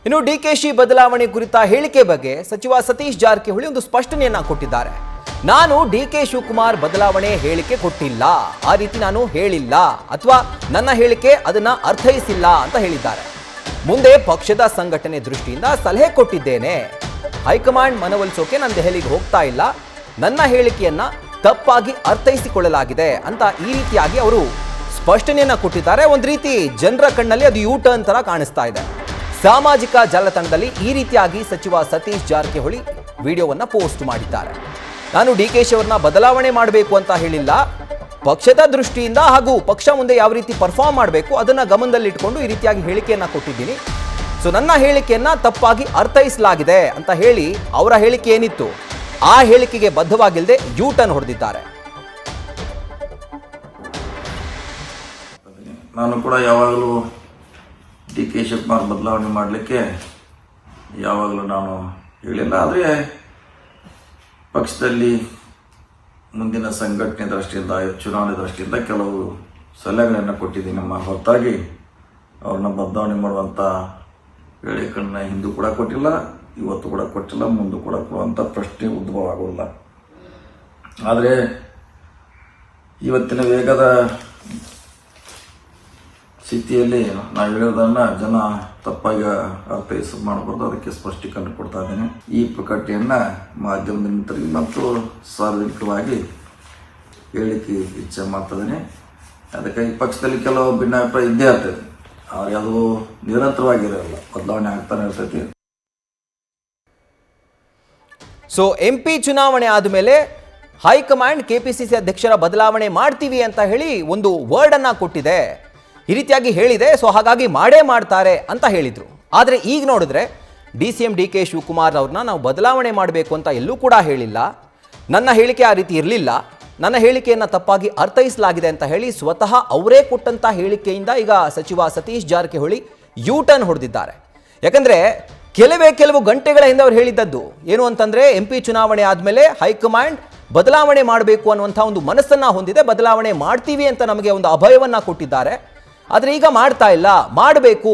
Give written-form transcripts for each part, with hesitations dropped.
ಇನ್ನು ಡಿಕೆಶಿ ಬದಲಾವಣೆ ಕುರಿತ ಹೇಳಿಕೆ ಬಗ್ಗೆ ಸಚಿವ ಸತೀಶ್ ಜಾರಕಿಹೊಳಿ ಒಂದು ಸ್ಪಷ್ಟನೆಯನ್ನ ಕೊಟ್ಟಿದ್ದಾರೆ. ನಾನು ಡಿಕೆ ಶಿವಕುಮಾರ್ ಬದಲಾವಣೆ ಹೇಳಿಕೆ ಕೊಟ್ಟಿಲ್ಲ, ಆ ರೀತಿ ನಾನು ಹೇಳಿಲ್ಲ ಅಥವಾ ನನ್ನ ಹೇಳಿಕೆ ಅದನ್ನ ಅರ್ಥೈಸಿಲ್ಲ ಅಂತ ಹೇಳಿದ್ದಾರೆ. ಮುಂದೆ ಪಕ್ಷದ ಸಂಘಟನೆ ದೃಷ್ಟಿಯಿಂದ ಸಲಹೆ ಕೊಟ್ಟಿದ್ದೇನೆ. ಹೈಕಮಾಂಡ್ ಮನವೊಲಿಸೋಕೆ ನಾನು ದೆಹಲಿಗೆ ಹೋಗ್ತಾ ಇಲ್ಲ, ನನ್ನ ಹೇಳಿಕೆಯನ್ನ ತಪ್ಪಾಗಿ ಅರ್ಥೈಸಿಕೊಳ್ಳಲಾಗಿದೆ ಅಂತ ಈ ರೀತಿಯಾಗಿ ಅವರು ಸ್ಪಷ್ಟನೆಯನ್ನ ಕೊಟ್ಟಿದ್ದಾರೆ. ಒಂದು ರೀತಿ ಜನರ ಕಣ್ಣಲ್ಲಿ ಅದು ಯೂ ಟರ್ನ್ ತರ ಕಾಣಿಸ್ತಾ ಇದೆ. ಸಾಮಾಜಿಕ ಜಾಲತಾಣದಲ್ಲಿ ಈ ರೀತಿಯಾಗಿ ಸಚಿವ ಸತೀಶ್ ಜಾರಕಿಹೊಳಿ ವಿಡಿಯೋವನ್ನ ಪೋಸ್ಟ್ ಮಾಡಿದ್ದಾರೆ. ನಾನು ಡಿಕೆಶಿ ಅವರನ್ನ ಬದಲಾವಣೆ ಮಾಡಬೇಕು ಅಂತ ಹೇಳಿಲ್ಲ, ಪಕ್ಷದ ದೃಷ್ಟಿಯಿಂದ ಹಾಗೂ ಪಕ್ಷ ಮುಂದೆ ಯಾವ ರೀತಿ ಪರ್ಫಾರ್ಮ್ ಮಾಡಬೇಕು ಅದನ್ನ ಗಮನದಲ್ಲಿಟ್ಟುಕೊಂಡು ಈ ರೀತಿಯಾಗಿ ಹೇಳಿಕೆಯನ್ನ ಕೊಟ್ಟಿದ್ದೀನಿ. ಸೊ ನನ್ನ ಹೇಳಿಕೆಯನ್ನ ತಪ್ಪಾಗಿ ಅರ್ಥೈಸಲಾಗಿದೆ ಅಂತ ಹೇಳಿ ಅವರ ಹೇಳಿಕೆ ಏನಿತ್ತು ಆ ಹೇಳಿಕೆಗೆ ಬದ್ಧವಾಗಿಲ್ಲದೆ ಯೂ ಟರ್ನ್ ಹೊಡೆದಿದ್ದಾರೆ. ನಾನು ಕೂಡ ಯಾವಾಗಲೂ ಡಿಕೆ ಶಿವಕುಮಾರ್ ಬದಲಾವಣೆ ಮಾಡಲಿಕ್ಕೆ ಯಾವಾಗಲೂ ನಾನು ಹೇಳಿಲ್ಲ. ಆದರೆ ಪಕ್ಷದಲ್ಲಿ ಮುಂದಿನ ಸಂಘಟನೆ ದೃಷ್ಟಿಯಿಂದ ಚುನಾವಣೆ ದೃಷ್ಟಿಯಿಂದ ಕೆಲವು ಸಲಹೆಗಳನ್ನು ಕೊಟ್ಟಿದ್ದೀನಿ. ನಮ್ಮ ಹೊರತಾಗಿ ಅವ್ರನ್ನ ಬದಲಾವಣೆ ಮಾಡುವಂಥ ಹೇಳಿಕೆಗಳನ್ನ ಹಿಂದೂ ಕೂಡ ಕೊಟ್ಟಿಲ್ಲ, ಇವತ್ತು ಕೂಡ ಕೊಟ್ಟಿಲ್ಲ, ಮುಂದೆ ಕೂಡ ಕೊಡುವಂಥ ಪ್ರಶ್ನೆ ಉದ್ಭವ ಆಗೋಲ್ಲ. ಆದರೆ ಇವತ್ತಿನ ವೇಗದ ಸ್ಥಿತಿಯಲ್ಲಿ ನಾವು ಹೇಳೋದನ್ನ ಜನ ತಪ್ಪಾಗಿ ಅರ್ಥೈಸ ಮಾಡಬಾರ್ದು, ಅದಕ್ಕೆ ಸ್ಪಷ್ಟೀಕರಣ ಕೊಡ್ತಾ ಇದ್ದೇನೆ. ಈ ಪ್ರಕಟಣೆಯನ್ನ ಮಾಧ್ಯಮದ ಮಿತ್ರರಿಗೆ ಮತ್ತು ಸಾರ್ವಜನಿಕವಾಗಿ ಹೇಳಿಕೆ ಇಚ್ಛೆ ಮಾಡ್ತಾ ಇದ್ದೇನೆ. ಅದಕ್ಕಾಗಿ ಪಕ್ಷದಲ್ಲಿ ಕೆಲವು ಭಿನ್ನಾಭಿಪ್ರಾಯ ಇದ್ದೇ ಆಗ್ತದೆ, ಅವ್ರಿಗೆ ಅದು ನಿರಂತರವಾಗಿರಲ್ಲ, ಬದಲಾವಣೆ ಆಗ್ತಾನೆ ಇರ್ತೈತಿ. ಸೊ MP ಚುನಾವಣೆ ಆದಮೇಲೆ ಹೈಕಮಾಂಡ್ KPCC ಅಧ್ಯಕ್ಷರ ಬದಲಾವಣೆ ಮಾಡ್ತೀವಿ ಅಂತ ಹೇಳಿ ಒಂದು ವರ್ಡ್ ಅನ್ನ ಕೊಟ್ಟಿದೆ, ಈ ರೀತಿಯಾಗಿ ಹೇಳಿದೆ. ಸೊ ಹಾಗಾಗಿ ಮಾಡೇ ಮಾಡ್ತಾರೆ ಅಂತ ಹೇಳಿದ್ರು. ಆದರೆ ಈಗ ನೋಡಿದ್ರೆ DCM DK ಶಿವಕುಮಾರ್ ಅವ್ರನ್ನ ನಾವು ಬದಲಾವಣೆ ಮಾಡಬೇಕು ಅಂತ ಎಲ್ಲೂ ಕೂಡ ಹೇಳಿಲ್ಲ, ನನ್ನ ಹೇಳಿಕೆ ಆ ರೀತಿ ಇರಲಿಲ್ಲ, ನನ್ನ ಹೇಳಿಕೆಯನ್ನು ತಪ್ಪಾಗಿ ಅರ್ಥೈಸಲಾಗಿದೆ ಅಂತ ಹೇಳಿ ಸ್ವತಃ ಅವರೇ ಕೊಟ್ಟಂತ ಹೇಳಿಕೆಯಿಂದ ಈಗ ಸಚಿವ ಸತೀಶ್ ಜಾರಕಿಹೊಳಿ ಯೂ ಟರ್ನ್ ಹೊಡೆದಿದ್ದಾರೆ. ಯಾಕಂದ್ರೆ ಕೆಲವು ಗಂಟೆಗಳ ಹಿಂದೆ ಅವ್ರು ಹೇಳಿದ್ದದ್ದು ಏನು ಅಂತಂದ್ರೆ MP ಚುನಾವಣೆ ಆದಮೇಲೆ ಹೈಕಮಾಂಡ್ ಬದಲಾವಣೆ ಮಾಡಬೇಕು ಅನ್ನುವಂಥ ಒಂದು ಮನಸ್ಸನ್ನ ಹೊಂದಿದೆ, ಬದಲಾವಣೆ ಮಾಡ್ತೀವಿ ಅಂತ ನಮಗೆ ಒಂದು ಅಭಯವನ್ನ ಕೊಟ್ಟಿದ್ದಾರೆ. ಆದರೆ ಈಗ ಮಾಡ್ತಾ ಇಲ್ಲ, ಮಾಡಬೇಕು,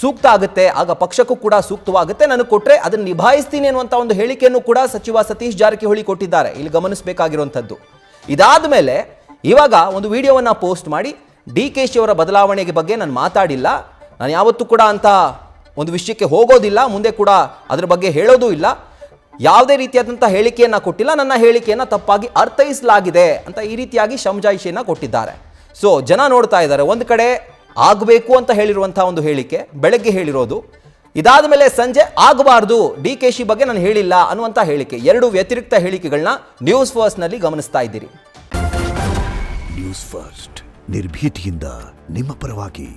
ಸೂಕ್ತ ಆಗುತ್ತೆ, ಆಗ ಪಕ್ಷಕ್ಕೂ ಕೂಡ ಸೂಕ್ತವಾಗುತ್ತೆ, ನನಗೆ ಕೊಟ್ಟರೆ ಅದನ್ನು ನಿಭಾಯಿಸ್ತೀನಿ ಅನ್ನುವಂಥ ಒಂದು ಹೇಳಿಕೆಯನ್ನು ಕೂಡ ಸಚಿವ ಸತೀಶ್ ಜಾರಕಿಹೊಳಿ ಕೊಟ್ಟಿದ್ದಾರೆ. ಇಲ್ಲಿ ಗಮನಿಸಬೇಕಾಗಿರುವಂಥದ್ದು ಇದಾದ ಮೇಲೆ ಇವಾಗ ಒಂದು ವಿಡಿಯೋವನ್ನು ಪೋಸ್ಟ್ ಮಾಡಿ ಡಿಕೆಶಿ ಅವರ ಬದಲಾವಣೆಗೆ ಬಗ್ಗೆ ನಾನು ಮಾತಾಡಿಲ್ಲ, ನಾನು ಯಾವತ್ತೂ ಕೂಡ ಅಂತ ಒಂದು ವಿಷಯಕ್ಕೆ ಹೋಗೋದಿಲ್ಲ, ಮುಂದೆ ಕೂಡ ಅದರ ಬಗ್ಗೆ ಹೇಳೋದೂ ಇಲ್ಲ, ಯಾವುದೇ ರೀತಿಯಾದಂಥ ಹೇಳಿಕೆಯನ್ನು ಕೊಟ್ಟಿಲ್ಲ, ನನ್ನ ಹೇಳಿಕೆಯನ್ನು ತಪ್ಪಾಗಿ ಅರ್ಥೈಸಲಾಗಿದೆ ಅಂತ ಈ ರೀತಿಯಾಗಿ ಸಮಜಾಯಿಷಿಯನ್ನು ಕೊಟ್ಟಿದ್ದಾರೆ. ಸೊ ಜನ ನೋಡ್ತಾ ಇದ್ದಾರೆ, ಒಂದು ಕಡೆ ಆಗಬೇಕು ಅಂತ ಹೇಳಿರುವಂಥ ಒಂದು ಹೇಳಿಕೆ ಬೆಳಗ್ಗೆ ಹೇಳಿರೋದು, ಇದಾದ ಮೇಲೆ ಸಂಜೆ ಆಗಬಾರ್ದು, ಡಿಕೆಶಿ ಬಗ್ಗೆ ನಾನು ಹೇಳಿಲ್ಲ ಅನ್ನುವಂಥ ಹೇಳಿಕೆ, ಎರಡು ವ್ಯತಿರಿಕ್ತ ಹೇಳಿಕೆಗಳನ್ನ ನ್ಯೂಸ್ ಫಸ್ಟ್ ಗಮನಿಸ್ತಾ ಇದ್ದೀರಿ. ನ್ಯೂಸ್ ಫಸ್ಟ್ ನಿರ್ಭೀತಿಯಿಂದ ನಿಮ್ಮ ಪರವಾಗಿ.